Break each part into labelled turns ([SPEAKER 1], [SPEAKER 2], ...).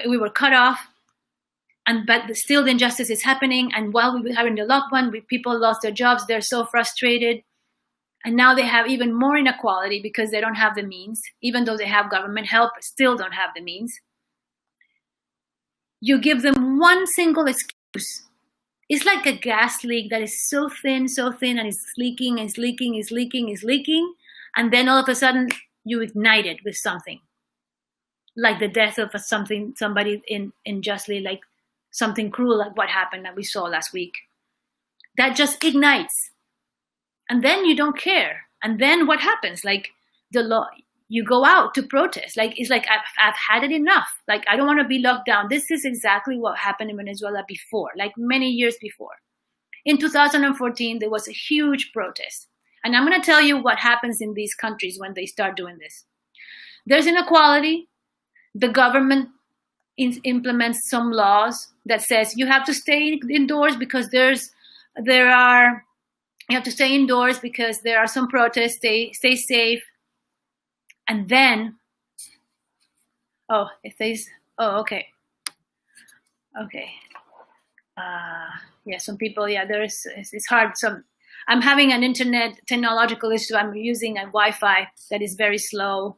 [SPEAKER 1] we were cut off, but still the injustice is happening. And while we were having the lockdown, people lost their jobs. They're so frustrated. And now they have even more inequality because they don't have the means. Even though they have government help, still don't have the means. You give them one single excuse. It's like a gas leak that is so thin, and it's leaking, is leaking, is leaking, is leaking. And then all of a sudden, you ignite it with something. Like the death of somebody unjustly, like something cruel, like what happened that we saw last week. That just ignites. And then you don't care. And then what happens? Like the law, you go out to protest. Like it's like I've had it enough. Like I don't want to be locked down. This is exactly what happened in Venezuela before, like many years before. In 2014, there was a huge protest. And I'm going to tell you what happens in these countries when they start doing this. There's inequality. The government implements some laws that says you have to stay indoors because you have to stay indoors because there are some protests. Stay safe. And then, okay. Yeah, some people, it's hard. I'm having an internet technological issue. I'm using a Wi-Fi that is very slow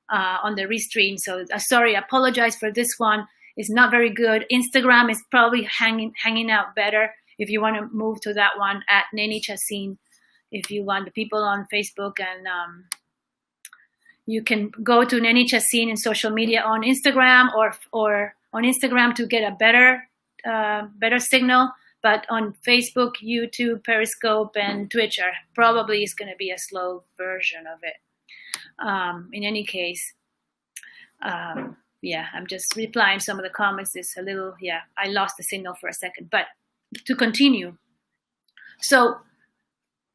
[SPEAKER 1] on the restream. So sorry, I apologize for this one. It's not very good. Instagram is probably hanging out better. If you want to move to that one, at Neni Chacin. If you want the people on Facebook, and you can go to Neni Chacin in social media on Instagram, or on Instagram to get a better signal. But on Facebook, YouTube, Periscope, and Twitch probably is going to be a slow version of it. In any case, I'm just replying some of the comments. It's a little, I lost the signal for a second. But to continue. So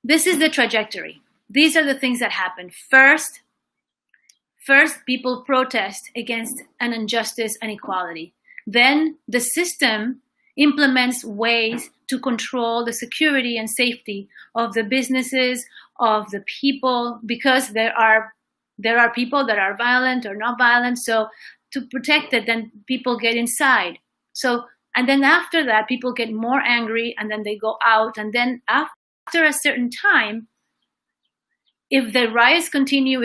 [SPEAKER 1] this is the trajectory. These are the things that happen. First, people protest against an injustice and inequality. Then the system implements ways to control the security and safety of the businesses, of the people, because there are people that are violent or not violent. So to protect it, then people get inside. And then after that, people get more angry, and then they go out. And then after a certain time, if the riots continue,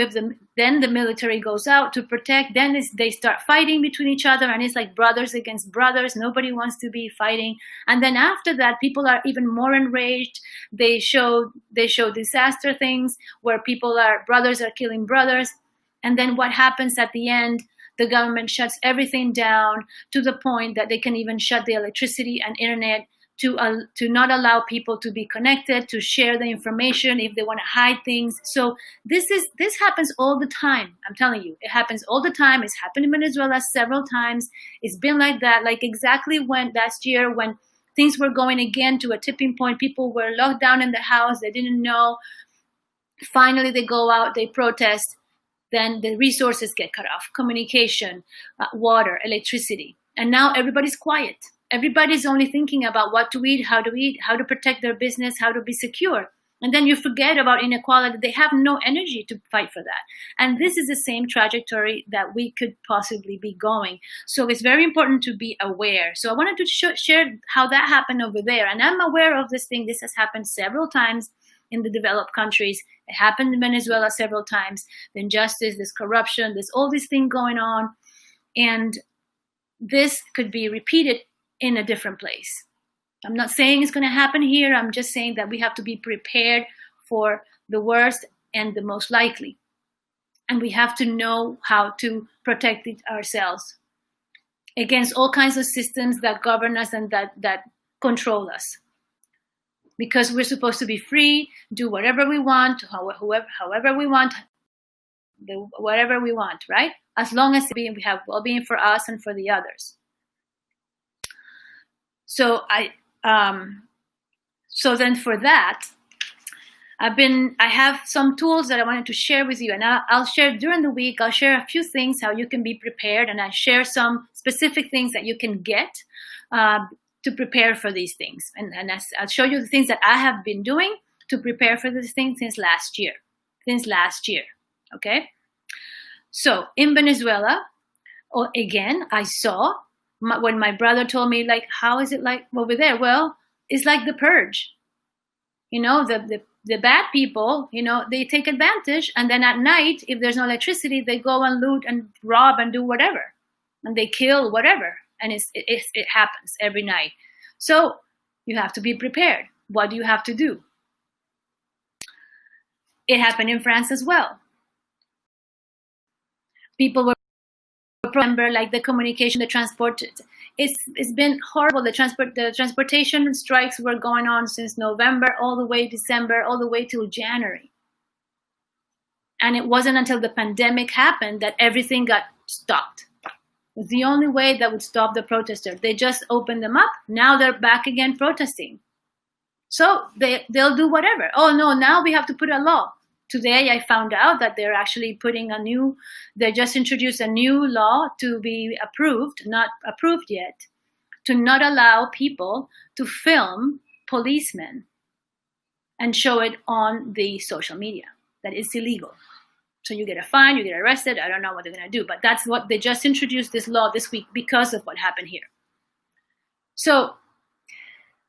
[SPEAKER 1] then the military goes out to protect, then they start fighting between each other, and it's like brothers against brothers. Nobody wants to be fighting. And then after that, people are even more enraged. They show disaster things where brothers are killing brothers. And then what happens at the end? The government shuts everything down to the point that they can even shut the electricity and internet to not allow people to be connected, to share the information if they want to hide things. So this happens all the time. I'm telling you, it happens all the time. It's happened in Venezuela several times. It's been like that, like exactly when last year when things were going again to a tipping point. People were locked down in the house. They didn't know. Finally, they go out, they protest. Then the resources get cut off, communication, water, electricity. And now everybody's quiet. Everybody's only thinking about what to eat, how to protect their business, how to be secure. And then you forget about inequality. They have no energy to fight for that. And this is the same trajectory that we could possibly be going. So it's very important to be aware. So I wanted to share how that happened over there. And I'm aware of this thing. This has happened several times in the developed countries. It happened in Venezuela several times. The injustice, this corruption, there's all these things going on. And this could be repeated in a different place. I'm not saying it's going to happen here. I'm just saying that we have to be prepared for the worst and the most likely. And we have to know how to protect ourselves against all kinds of systems that govern us and that control us. Because we're supposed to be free, do whatever we want, however we want, whatever we want, right? As long as we have well-being for us and for the others. So then for that, I have some tools that I wanted to share with you, and I'll share during the week. I'll share a few things how you can be prepared, and I share some specific things that you can get to prepare for these things. And I'll show you the things that I have been doing to prepare for these things since last year. Okay? So in Venezuela, Or again, I saw when my brother told me, like, how is it like over there? Well, it's like the purge. The bad people, they take advantage, and then at night, if there's no electricity, they go and loot and rob and do whatever, and they kill whatever, and it happens every night. So you have to be prepared. What do you have to do? It happened in France as well. People were remember, like the communication, the transport. It's been horrible. The transportation strikes were going on since November, all the way December, all the way till January. And it wasn't until the pandemic happened that everything got stopped. It was the only way that would stop the protesters. They just opened them up. Now they're back again protesting. So they'll do whatever. Oh no, now we have to put a law. Today I found out that they're actually they just introduced a new law to be approved, not approved yet, to not allow people to film policemen and show it on the social media. That is illegal. So you get a fine, you get arrested. I don't know what they're going to do, but that's what they just introduced this law this week because of what happened here. So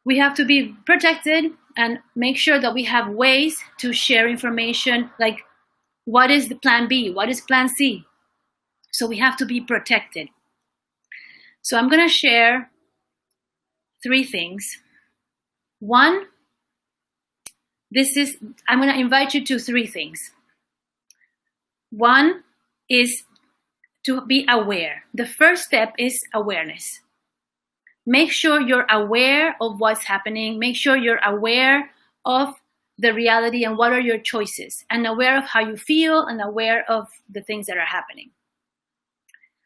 [SPEAKER 1] we have to be protected and make sure that we have ways to share information, like what is the plan B, what is plan C. So we have to be protected. So I'm going to share 3 things. One, I'm going to invite you to 3 things. One is to be aware. The first step is awareness. Make sure you're aware of what's happening. Make sure you're aware of the reality and what are your choices, and aware of how you feel and aware of the things that are happening.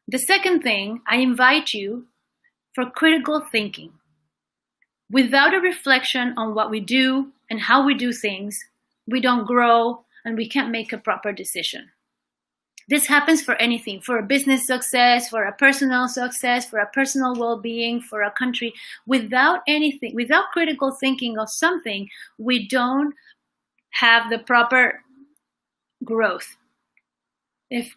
[SPEAKER 1] The second thing, I invite you for critical thinking. Without a reflection on what we do and how we do things, we don't grow and we can't make a proper decision. This happens for anything, for a business success, for a personal success, for a personal well-being, for a country. Without critical thinking of something, we don't have the proper growth. If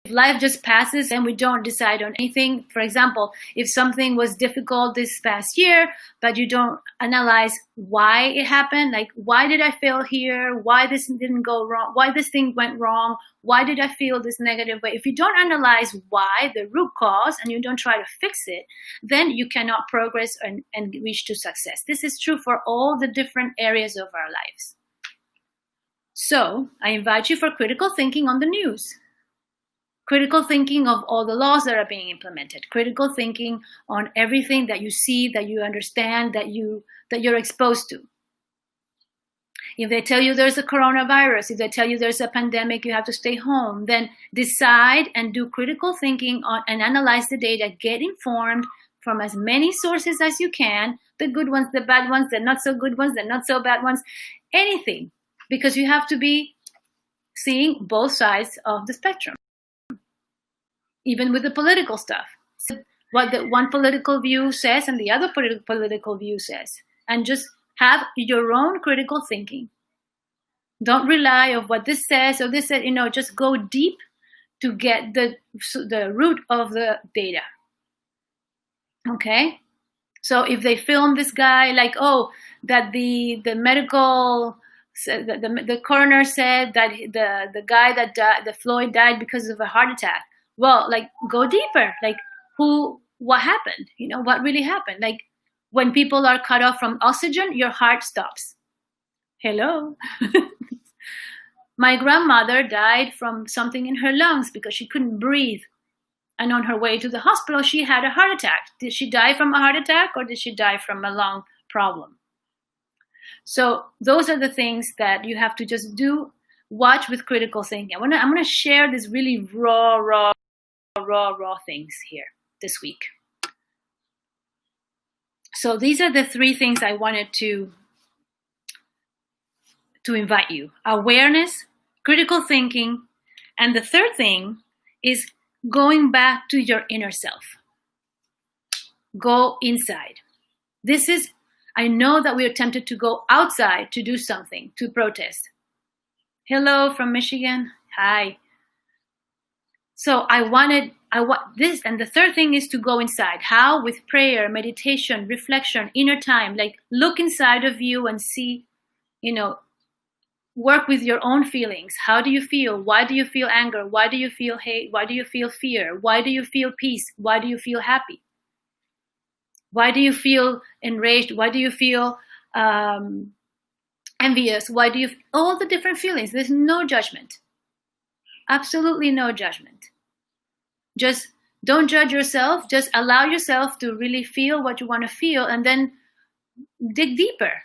[SPEAKER 1] life just passes and we don't decide on anything, for example, if something was difficult this past year, but you don't analyze why it happened, like why did I fail here? Why this didn't go wrong? Why this thing went wrong? Why did I feel this negative way? If you don't analyze why, the root cause, and you don't try to fix it, then you cannot progress and reach to success. This is true for all the different areas of our lives. So I invite you for critical thinking on the news. Critical thinking of all the laws that are being implemented. Critical thinking on everything that you see, that you understand, that you're exposed to. If they tell you there's a coronavirus, if they tell you there's a pandemic, you have to stay home, then decide and do critical thinking on and analyze the data. Get informed from as many sources as you can, the good ones, the bad ones, the not so good ones, the not so bad ones, anything, because you have to be seeing both sides of the spectrum. Even with the political stuff. So what the one political view says and the other political view says. And just have your own critical thinking. Don't rely on what this says or this says, just go deep to get the root of the data. Okay? So if they film this guy, like, that the medical, the coroner said that the guy that died, the Floyd died because of a heart attack. Well, like, go deeper. Like, what happened? What really happened? Like, when people are cut off from oxygen, your heart stops. Hello. My grandmother died from something in her lungs because she couldn't breathe. And on her way to the hospital, she had a heart attack. Did she die from a heart attack or did she die from a lung problem? So those are the things that you have to just do. Watch with critical thinking. I'm gonna share this really raw things here this week. So these are the 3 things I wanted to invite you. Awareness, critical thinking, and the third thing is going back to your inner self. Go inside. I know that we are tempted to go outside to do something, to protest. Hello from Michigan. Hi. So I wanted I want this. And the third thing is to go inside. How? With prayer, meditation, reflection, inner time. Like look inside of you and see, work with your own feelings. How do you feel? Why do you feel anger? Why do you feel hate? Why do you feel fear? Why do you feel peace? Why do you feel happy? Why do you feel enraged? Why do you feel envious? Why do you all the different feelings? There's no judgment. Absolutely no judgment. Just don't judge yourself. Just allow yourself to really feel what you want to feel, and then dig deeper.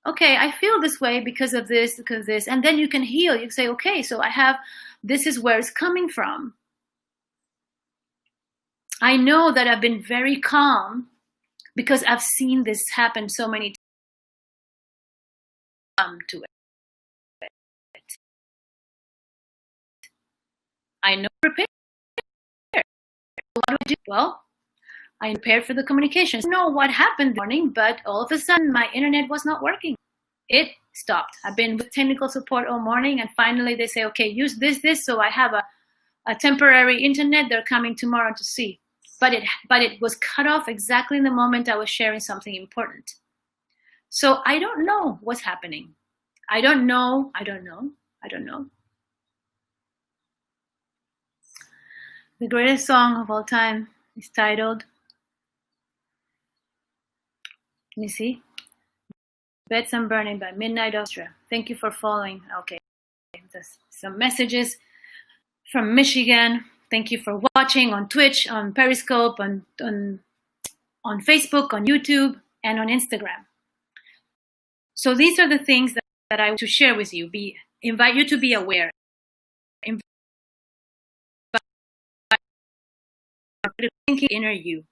[SPEAKER 1] Okay, I feel this way because of this, and then you can heal. You say, okay, so this is where it's coming from. I know that I've been very calm because I've seen this happen so many times to it. I know prepared. What do I do? Well, I prepared for the communications. I don't know what happened this morning, but all of a sudden my internet was not working. It stopped. I've been with technical support all morning, and finally they say, okay, use this. So I have a temporary internet. They're coming tomorrow to see. But it was cut off exactly in the moment I was sharing something important. So I don't know what's happening. I don't know. The greatest song of all time is titled, let me see, Beds and Burning by Midnight Orchestra. Thank you for following. Okay, there's some messages from Michigan. Thank you for watching on Twitch, on Periscope, on Facebook, on YouTube, and on Instagram. So these are the things that I want to share with you. Invite you to be aware. Thinking inner you,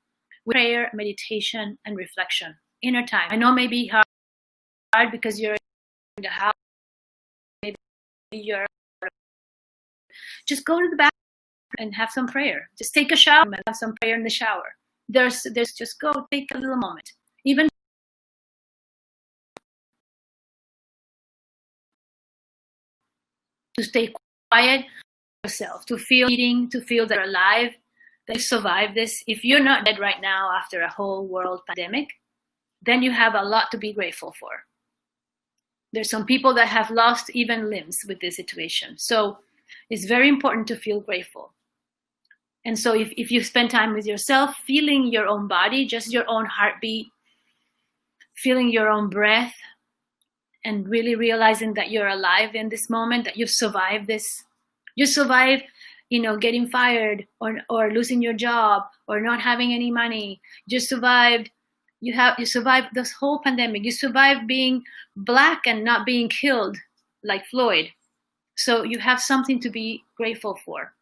[SPEAKER 1] with prayer, meditation, and reflection. Inner time. I know it may be hard because you're in the house. Maybe you're. Just go to the bathroom and have some prayer. Just take a shower and have some prayer in the shower. There's just go take a little moment. Even to stay quiet yourself, to feel eating, to feel that you're alive, that you survived this. If you're not dead right now after a whole world pandemic, then you have a lot to be grateful for. There's some people that have lost even limbs with this situation. So it's very important to feel grateful. And so if you spend time with yourself, feeling your own body, just your own heartbeat, feeling your own breath, and really realizing that you're alive in this moment, that you've survived this. You survived, getting fired or losing your job or not having any money. You survived. You survived this whole pandemic. You survived being Black and not being killed like Floyd. So you have something to be grateful for.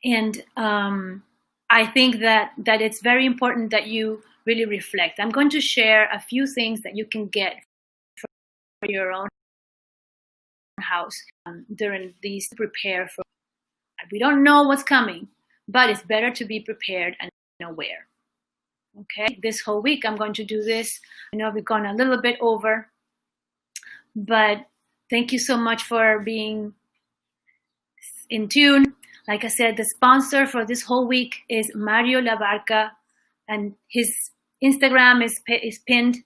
[SPEAKER 1] And I think that it's very important that you really reflect. I'm going to share a few things that you can get for your own house during these to prepare for. We don't know what's coming, but it's better to be prepared and aware. Okay, this whole week I'm going to do this. I know we've gone a little bit over, but thank you so much for being in tune. Like I said, the sponsor for this whole week is Mario Labarca, and his Instagram is pinned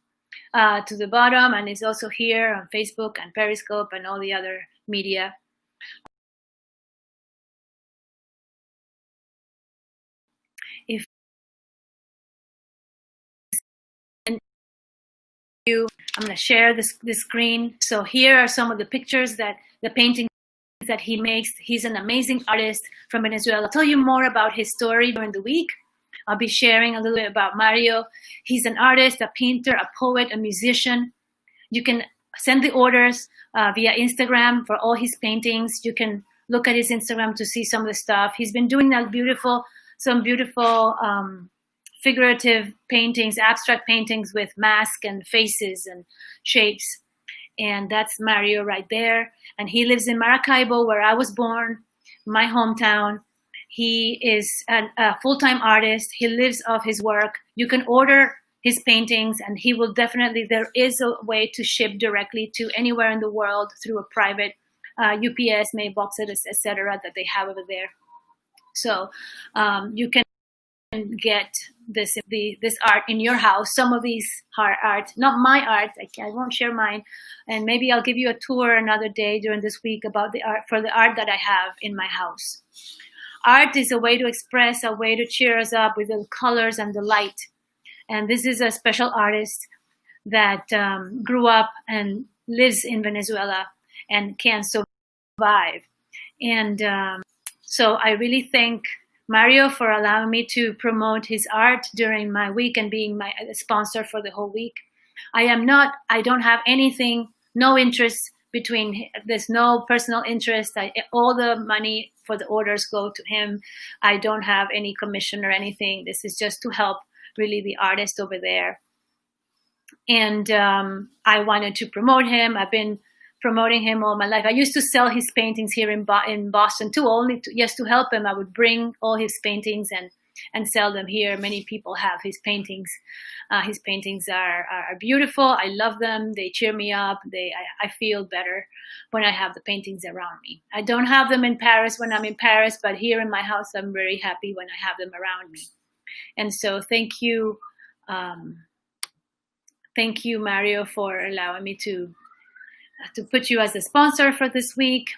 [SPEAKER 1] to the bottom, and is also here on Facebook and Periscope and all the other media. I'm going to share the screen. So here are some of the pictures the paintings that he makes. He's an amazing artist from Venezuela. I'll tell you more about his story during the week. I'll be sharing a little bit about Mario. He's an artist, a painter, a poet, a musician. You can send the orders via Instagram for all his paintings. You can look at his Instagram to see some of the stuff. He's been doing some beautiful figurative paintings, abstract paintings with masks and faces and shapes. And that's Mario right there. And he lives in Maracaibo, where I was born, my hometown. He is a full-time artist. He lives off his work. You can order his paintings, and there is a way to ship directly to anywhere in the world through a private UPS mailboxes, etc., that they have over there. So you can get this art in your house. Some of these art, not my art. I won't share mine, and maybe I'll give you a tour another day during this week about the art that I have in my house. Art is a way to express, a way to cheer us up with the colors and the light. And this is a special artist that grew up and lives in Venezuela and can survive. And so I really thank Mario for allowing me to promote his art during my week and being my sponsor for the whole week. I don't have anything, no interest there's no personal interest. All the money for the orders go to him. I don't have any commission or anything. This is just to help really the artist over there. And I wanted to promote him. I've been promoting him all my life. I used to sell his paintings here in Boston too, just to help him. I would bring all his paintings and sell them here. Many people have his paintings. His paintings are beautiful. I love them. They cheer me up. I feel better when I have the paintings around me. I don't have them in Paris when I'm in Paris, but here in my house, I'm very happy when I have them around me. And so thank you, Mario, for allowing me to put you as a sponsor for this week.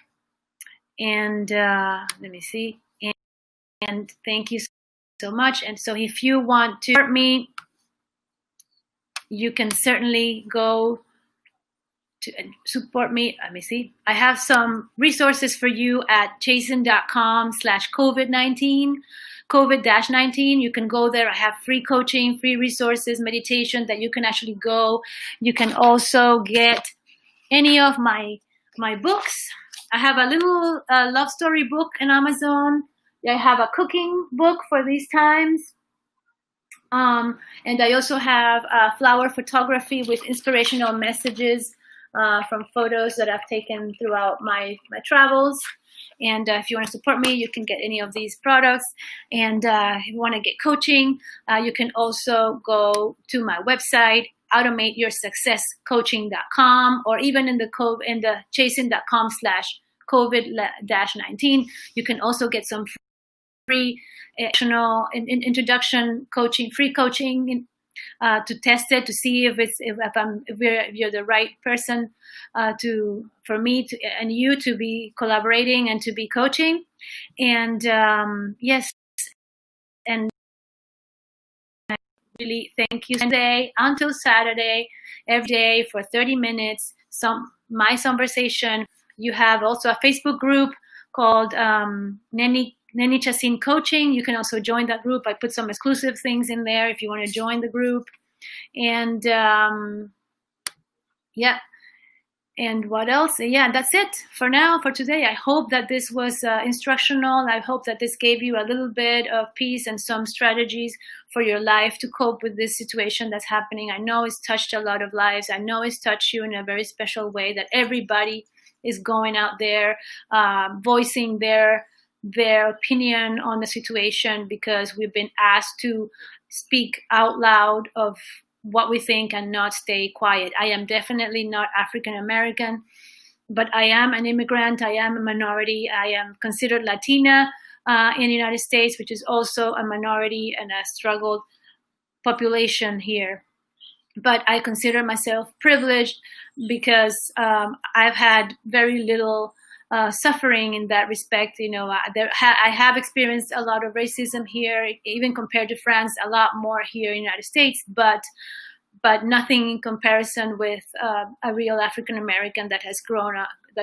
[SPEAKER 1] And let me see. And thank you so much. And so if you want to support me, you can certainly go to support me. Let me see. I have some resources for you at chacin.com/COVID-19. COVID-19. You can go there. I have free coaching, free resources, meditation that you can actually go. You can also get any of my books. I have a little love story book on Amazon. I have a cooking book for these times. And I also have flower photography with inspirational messages from photos that I've taken throughout my travels. And if you want to support me, you can get any of these products. And if you want to get coaching, you can also go to my website, automateyoursuccesscoaching.com, or even in the chacin.com/COVID-19. You can also get some free introduction coaching, free coaching to test it, to see if you're the right person for me and you to be collaborating and to be coaching. And yes, and I really thank you today until Saturday, every day for 30 minutes. My Songversation. You have also a Facebook group called Neni Chacin Coaching. You can also join that group. I put some exclusive things in there if you want to join the group. And and what else? Yeah, that's it for now, for today. I hope that this was instructional. I hope that this gave you a little bit of peace and some strategies for your life to cope with this situation that's happening. I know it's touched a lot of lives. I know it's touched you in a very special way, that everybody is going out there voicing their opinion on the situation, because we've been asked to speak out loud of what we think and not stay quiet. I am definitely not African American, but I am an immigrant. I am a minority. I am considered Latina in the United States, which is also a minority and a struggled population here. But I consider myself privileged because I've had very little suffering in that respect. You know, I have experienced a lot of racism here, even compared to France, a lot more here in the United States, but nothing in comparison with a real African American that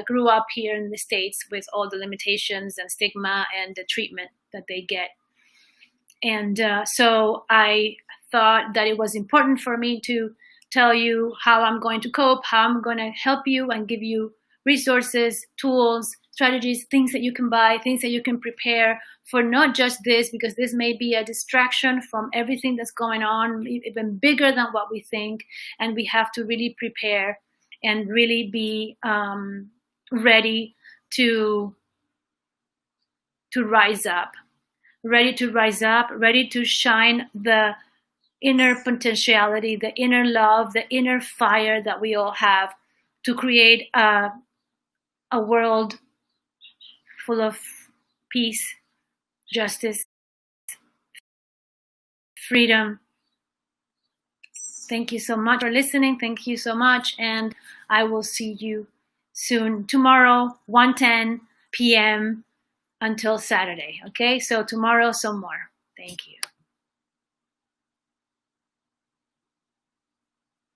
[SPEAKER 1] grew up here in the States with all the limitations and stigma and the treatment that they get. And so I thought that it was important for me to tell you how I'm going to cope, how I'm going to help you and give you resources, tools, strategies, things that you can buy, things that you can prepare for not just this, because this may be a distraction from everything that's going on, even bigger than what we think. And we have to really prepare and really be ready to rise up, ready to shine the inner potentiality, the inner love, the inner fire that we all have to create a a world full of peace, justice, freedom. Thank you so much for listening. Thank you so much. And I will see you soon tomorrow, 1:10 p.m. until Saturday. Okay, so tomorrow some more. Thank you.